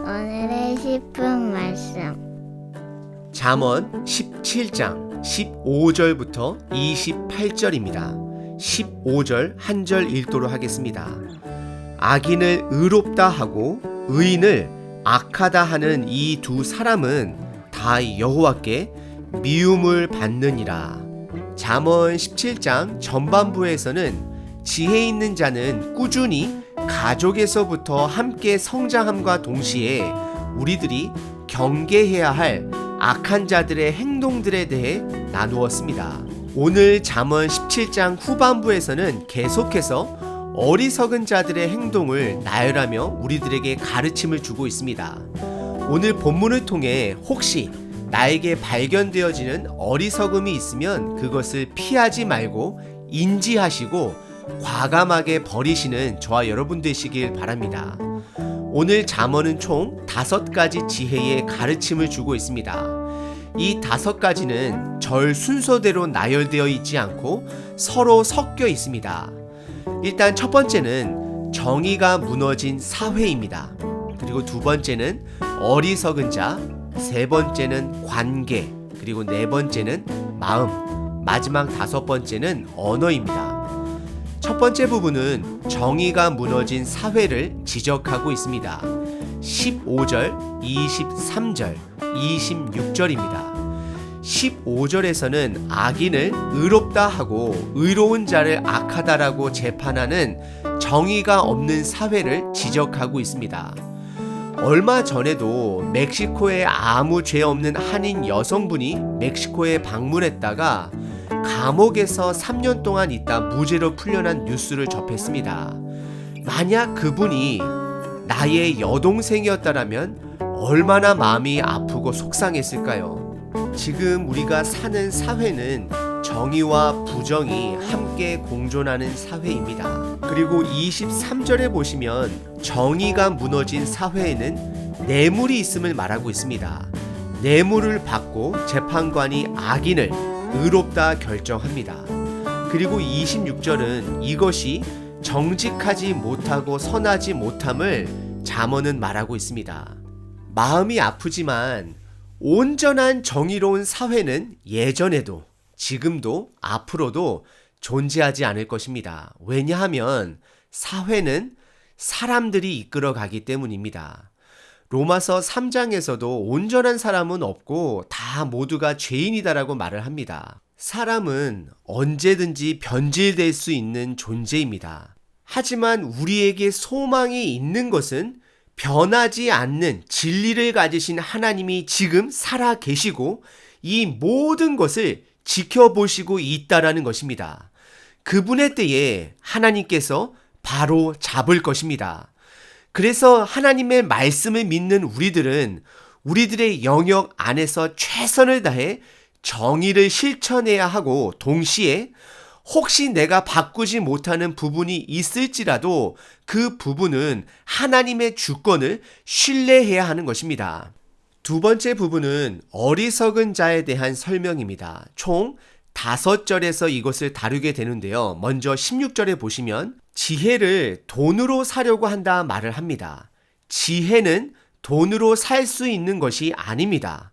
오늘의 10분 말씀. 잠언 17장 15절부터 28절입니다. 15절 한 절 읽도록 하겠습니다. 악인을 의롭다 하고 의인을 악하다 하는 이 두 사람은 다 여호와께 미움을 받느니라. 잠언 17장 전반부에서는 지혜 있는 자는 꾸준히 가족에서부터 함께 성장함과 동시에 우리들이 경계해야 할 악한 자들의 행동들에 대해 나누었습니다. 오늘 잠언 17장 후반부에서는 계속해서 어리석은 자들의 행동을 나열하며 우리들에게 가르침을 주고 있습니다. 오늘 본문을 통해 혹시 나에게 발견되어지는 어리석음이 있으면 그것을 피하지 말고 인지하시고 과감하게 버리시는 저와 여러분 되시길 바랍니다. 오늘 잠언은 총 5가지 지혜의 가르침을 주고 있습니다. 이 5가지는 절 순서대로 나열되어 있지 않고 서로 섞여 있습니다. 일단 첫 번째는 정의가 무너진 사회입니다. 그리고 두 번째는 어리석은 자, 세 번째는 관계, 그리고 네 번째는 마음, 마지막 5번째는 언어입니다. 첫 번째 부분은 정의가 무너진 사회를 지적하고 있습니다. 15절, 23절, 26절입니다. 15절에서는 악인을 의롭다 하고 의로운 자를 악하다라고 재판하는 정의가 없는 사회를 지적하고 있습니다. 얼마 전에도 멕시코에 아무 죄 없는 한인 여성분이 멕시코에 방문했다가 감옥에서 3년 동안 있다 무죄로 풀려난 뉴스를 접했습니다. 만약 그분이 나의 여동생이었다면 얼마나 마음이 아프고 속상했을까요? 지금 우리가 사는 사회는 정의와 부정이 함께 공존하는 사회입니다. 그리고 23절에 보시면 정의가 무너진 사회에는 뇌물이 있음을 말하고 있습니다. 뇌물을 받고 재판관이 악인을 의롭다 결정합니다. 그리고 26절은 이것이 정직하지 못하고 선하지 못함을 잠언은 말하고 있습니다. 마음이 아프지만 온전한 정의로운 사회는 예전에도 지금도 앞으로도 존재하지 않을 것입니다. 왜냐하면 사회는 사람들이 이끌어가기 때문입니다. 로마서 3장에서도 온전한 사람은 없고 다 모두가 죄인이다라고 말을 합니다. 사람은 언제든지 변질될 수 있는 존재입니다. 하지만 우리에게 소망이 있는 것은 변하지 않는 진리를 가지신 하나님이 지금 살아 계시고 이 모든 것을 지켜보시고 있다라는 것입니다. 그분의 때에 하나님께서 바로 잡을 것입니다. 그래서 하나님의 말씀을 믿는 우리들은 우리들의 영역 안에서 최선을 다해 정의를 실천해야 하고 동시에 혹시 내가 바꾸지 못하는 부분이 있을지라도 그 부분은 하나님의 주권을 신뢰해야 하는 것입니다. 두 번째 부분은 어리석은 자에 대한 설명입니다. 총 5절에서 이것을 다루게 되는데요. 먼저 16절에 보시면 지혜를 돈으로 사려고 한다 말을 합니다. 지혜는 돈으로 살 수 있는 것이 아닙니다.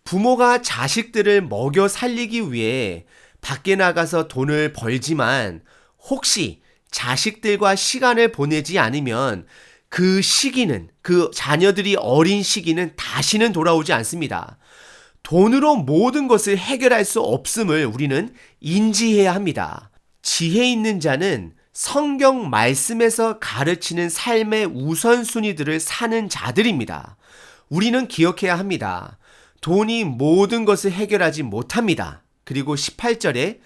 부모가 자식들을 먹여 살리기 위해 밖에 나가서 돈을 벌지만 혹시 자식들과 시간을 보내지 않으면 그 시기는, 그 자녀들이 어린 시기는 다시는 돌아오지 않습니다. 돈으로 모든 것을 해결할 수 없음을 우리는 인지해야 합니다. 지혜 있는 자는 성경 말씀에서 가르치는 삶의 우선순위들을 사는 자들입니다. 우리는 기억해야 합니다. 돈이 모든 것을 해결하지 못합니다. 그리고 18절에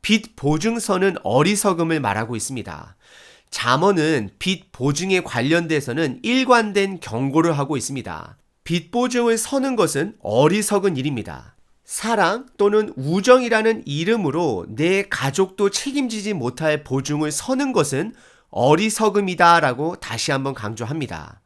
빚 보증서는 어리석음을 말하고 있습니다. 잠언은 빚 보증에 관련돼서는 일관된 경고를 하고 있습니다. 빚 보증을 서는 것은 어리석은 일입니다. 사랑 또는 우정이라는 이름으로 내 가족도 책임지지 못할 보증을 서는 것은 어리석음이다 라고 다시 한번 강조합니다.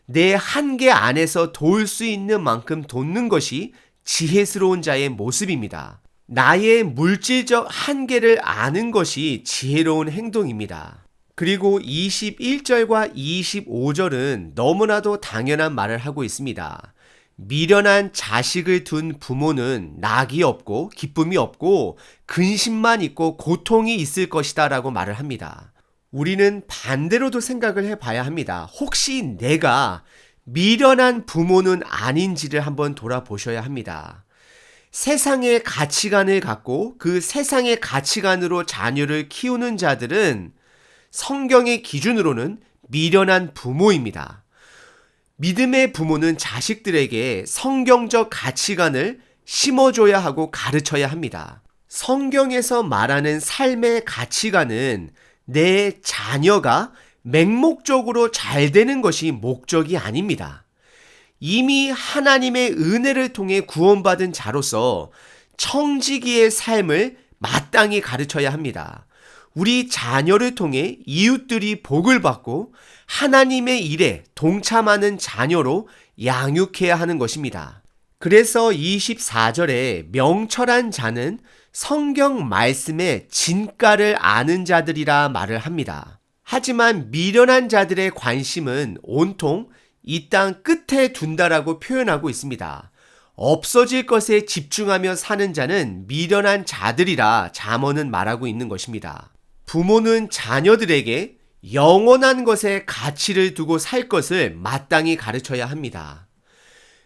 내 한계 안에서 도울 수 있는 만큼 돕는 것이 지혜스러운 자의 모습입니다. 나의 물질적 한계를 아는 것이 지혜로운 행동입니다. 그리고 21절과 25절은 너무나도 당연한 말을 하고 있습니다. 미련한 자식을 둔 부모는 낙이 없고 기쁨이 없고 근심만 있고 고통이 있을 것이다 라고 말을 합니다. 우리는 반대로도 생각을 해봐야 합니다. 혹시 내가 미련한 부모는 아닌지를 한번 돌아보셔야 합니다. 세상의 가치관을 갖고 그 세상의 가치관으로 자녀를 키우는 자들은 성경의 기준으로는 미련한 부모입니다. 믿음의 부모는 자식들에게 성경적 가치관을 심어줘야 하고 가르쳐야 합니다. 성경에서 말하는 삶의 가치관은 내 자녀가 맹목적으로 잘 되는 것이 목적이 아닙니다. 이미 하나님의 은혜를 통해 구원받은 자로서 청지기의 삶을 마땅히 가르쳐야 합니다. 우리 자녀를 통해 이웃들이 복을 받고 하나님의 일에 동참하는 자녀로 양육해야 하는 것입니다. 그래서 24절에 명철한 자는 성경 말씀의 진가를 아는 자들이라 말을 합니다. 하지만 미련한 자들의 관심은 온통 이 땅 끝에 둔다라고 표현하고 있습니다. 없어질 것에 집중하며 사는 자는 미련한 자들이라 잠언은 말하고 있는 것입니다. 부모는 자녀들에게 영원한 것에 가치를 두고 살 것을 마땅히 가르쳐야 합니다.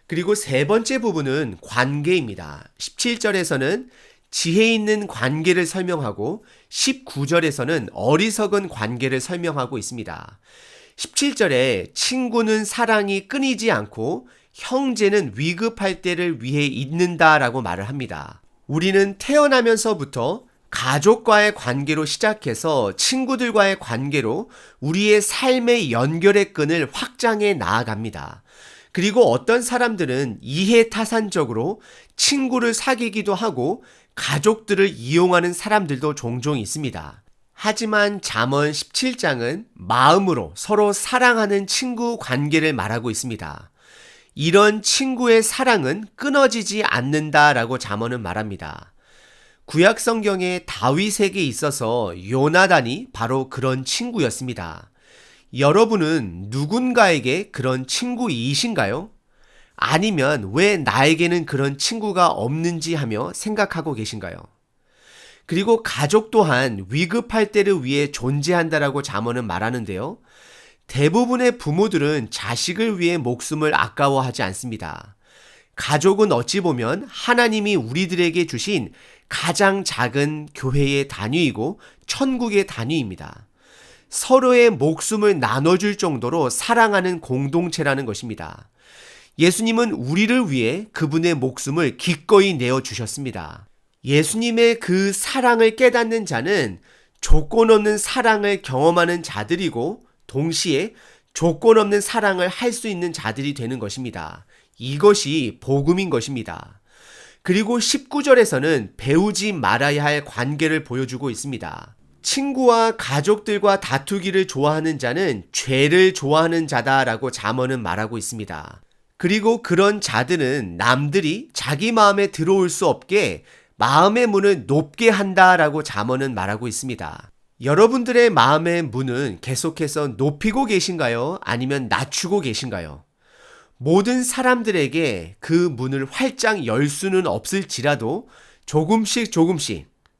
그리고 세 번째 부분은 관계입니다. 17절에서는 지혜 있는 관계를 설명하고 19절에서는 어리석은 관계를 설명하고 있습니다. 17절에 친구는 사랑이 끊이지 않고 형제는 위급할 때를 위해 있는다라고 말을 합니다. 우리는 태어나면서부터 가족과의 관계로 시작해서 친구들과의 관계로 우리의 삶의 연결의 끈을 확장해 나아갑니다. 그리고 어떤 사람들은 이해타산적으로 친구를 사귀기도 하고 가족들을 이용하는 사람들도 종종 있습니다. 하지만 잠언 17장은 마음으로 서로 사랑하는 친구 관계를 말하고 있습니다. 이런 친구의 사랑은 끊어지지 않는다라고 잠언은 말합니다. 구약 성경의 다윗에게 있어서 요나단이 바로 그런 친구였습니다. 여러분은 누군가에게 그런 친구이신가요? 아니면 왜 나에게는 그런 친구가 없는지 하며 생각하고 계신가요? 그리고 가족 또한 위급할 때를 위해 존재한다라고 잠언은 말하는데요. 대부분의 부모들은 자식을 위해 목숨을 아까워하지 않습니다. 가족은 어찌 보면 하나님이 우리들에게 주신 가장 작은 교회의 단위이고 천국의 단위입니다. 서로의 목숨을 나눠줄 정도로 사랑하는 공동체라는 것입니다. 예수님은 우리를 위해 그분의 목숨을 기꺼이 내어주셨습니다. 예수님의 그 사랑을 깨닫는 자는 조건 없는 사랑을 경험하는 자들이고 동시에 조건 없는 사랑을 할 수 있는 자들이 되는 것입니다. 이것이 복음인 것입니다. 그리고 19절에서는 배우지 말아야 할 관계를 보여주고 있습니다. 친구와 가족들과 다투기를 좋아하는 자는 죄를 좋아하는 자다라고 잠언은 말하고 있습니다. 그리고 그런 자들은 남들이 자기 마음에 들어올 수 없게 마음의 문을 높게 한다라고 잠언은 말하고 있습니다. 여러분들의 마음의 문은 계속해서 높이고 계신가요? 아니면 낮추고 계신가요? 모든 사람들에게 그 문을 활짝 열 수는 없을지라도 조금씩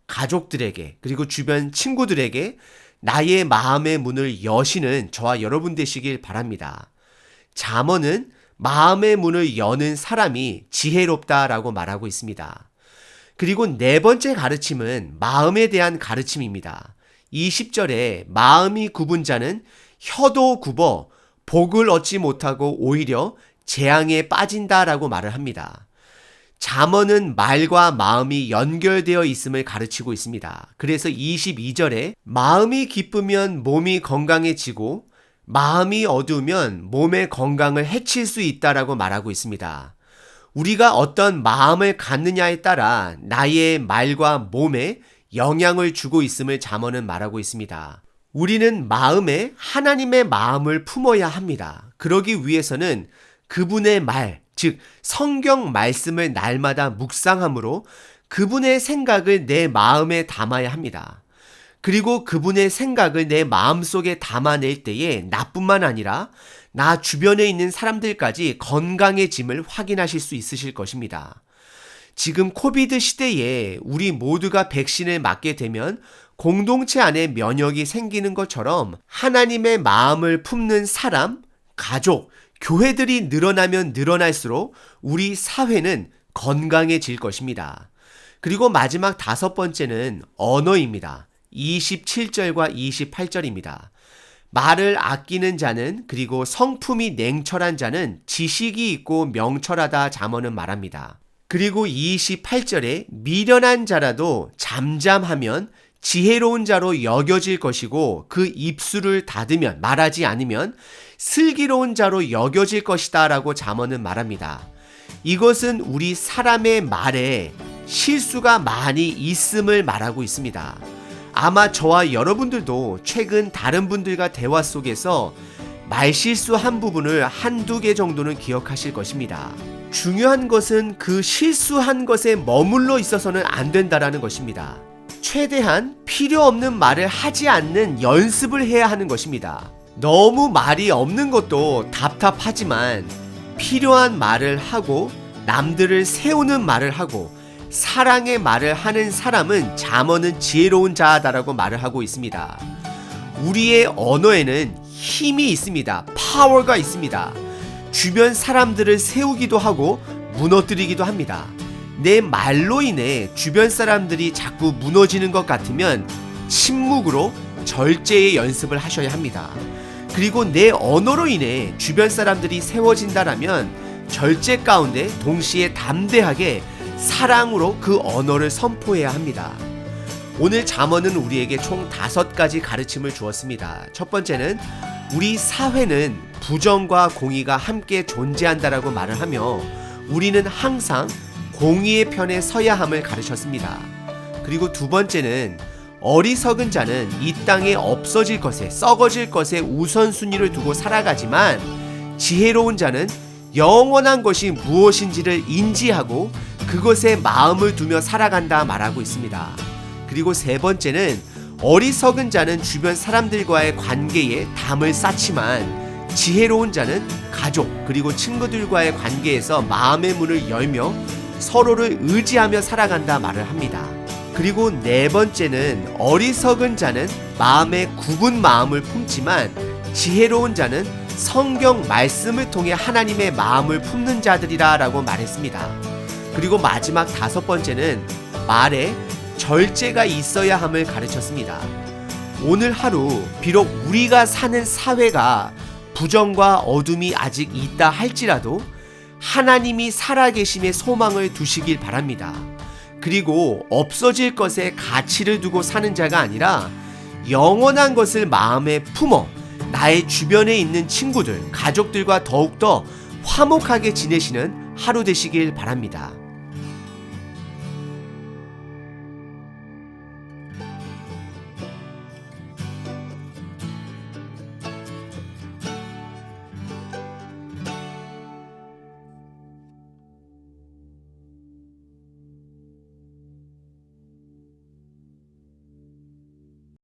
가족들에게 그리고 주변 친구들에게 나의 마음의 문을 여시는 저와 여러분 되시길 바랍니다. 잠언은 마음의 문을 여는 사람이 지혜롭다라고 말하고 있습니다. 그리고 네 번째 가르침은 마음에 대한 가르침입니다. 20절에 마음이 굽은 자는 혀도 굽어 복을 얻지 못하고 오히려 재앙에 빠진다라고 말을 합니다. 잠언은 말과 마음이 연결되어 있음을 가르치고 있습니다. 그래서 22절에 마음이 기쁘면 몸이 건강해지고 마음이 어두우면 몸의 건강을 해칠 수 있다라고 말하고 있습니다. 우리가 어떤 마음을 갖느냐에 따라 나의 말과 몸에 영향을 주고 있음을 잠언은 말하고 있습니다. 우리는 마음에 하나님의 마음을 품어야 합니다. 그러기 위해서는 그분의 말, 즉 성경 말씀을 날마다 묵상함으로 그분의 생각을 내 마음에 담아야 합니다. 그리고 그분의 생각을 내 마음속에 담아낼 때에 나뿐만 아니라 나 주변에 있는 사람들까지 건강해짐을 확인하실 수 있으실 것입니다. 지금 코비드 시대에 우리 모두가 백신을 맞게 되면 공동체 안에 면역이 생기는 것처럼 하나님의 마음을 품는 사람, 가족, 교회들이 늘어나면 늘어날수록 우리 사회는 건강해질 것입니다. 그리고 마지막 5번째는 언어입니다. 27절과 28절입니다. 말을 아끼는 자는, 그리고 성품이 냉철한 자는 지식이 있고 명철하다 잠언은 말합니다. 그리고 28절에 미련한 자라도 잠잠하면 지혜로운 자로 여겨질 것이고 그 입술을 닫으면, 말하지 않으면 슬기로운 자로 여겨질 것이다 라고 잠언은 말합니다. 이것은 우리 사람의 말에 실수가 많이 있음을 말하고 있습니다. 아마 저와 여러분들도 최근 다른 분들과 대화 속에서 말실수한 부분을 한두 개 정도는 기억하실 것입니다. 중요한 것은 그 실수한 것에 머물러 있어서는 안 된다라는 것입니다. 최대한 필요 없는 말을 하지 않는 연습을 해야 하는 것입니다. 너무 말이 없는 것도 답답하지만 필요한 말을 하고 남들을 세우는 말을 하고 사랑의 말을 하는 사람은 잠언은 지혜로운 자다라고 말을 하고 있습니다. 우리의 언어에는 힘이 있습니다. 파워가 있습니다. 주변 사람들을 세우기도 하고 무너뜨리기도 합니다. 내 말로 인해 주변 사람들이 자꾸 무너지는 것 같으면 침묵으로 절제의 연습을 하셔야 합니다. 그리고 내 언어로 인해 주변 사람들이 세워진다라면 절제 가운데 동시에 담대하게 사랑으로 그 언어를 선포해야 합니다. 오늘 잠언은 우리에게 총 5가지 가르침을 주었습니다. 첫 번째는 우리 사회는 부정과 공의가 함께 존재한다라고 말을 하며 우리는 항상 공의의 편에 서야 함을 가르쳤습니다. 그리고 두 번째는 어리석은 자는 이 땅에 없어질 것에, 썩어질 것에 우선순위를 두고 살아가지만 지혜로운 자는 영원한 것이 무엇인지를 인지하고 그것에 마음을 두며 살아간다 말하고 있습니다. 그리고 세 번째는 어리석은 자는 주변 사람들과의 관계에 담을 쌓지만 지혜로운 자는 가족 그리고 친구들과의 관계에서 마음의 문을 열며 서로를 의지하며 살아간다 말을 합니다. 그리고 네 번째는 어리석은 자는 마음에 굽은 마음을 품지만 지혜로운 자는 성경 말씀을 통해 하나님의 마음을 품는 자들이라 라고 말했습니다. 그리고 마지막 5번째는 말에 절제가 있어야 함을 가르쳤습니다. 오늘 하루 비록 우리가 사는 사회가 부정과 어둠이 아직 있다 할지라도 하나님이 살아계심의 소망을 두시길 바랍니다. 그리고 없어질 것에 가치를 두고 사는 자가 아니라 영원한 것을 마음에 품어 나의 주변에 있는 친구들, 가족들과 더욱더 화목하게 지내시는 하루 되시길 바랍니다.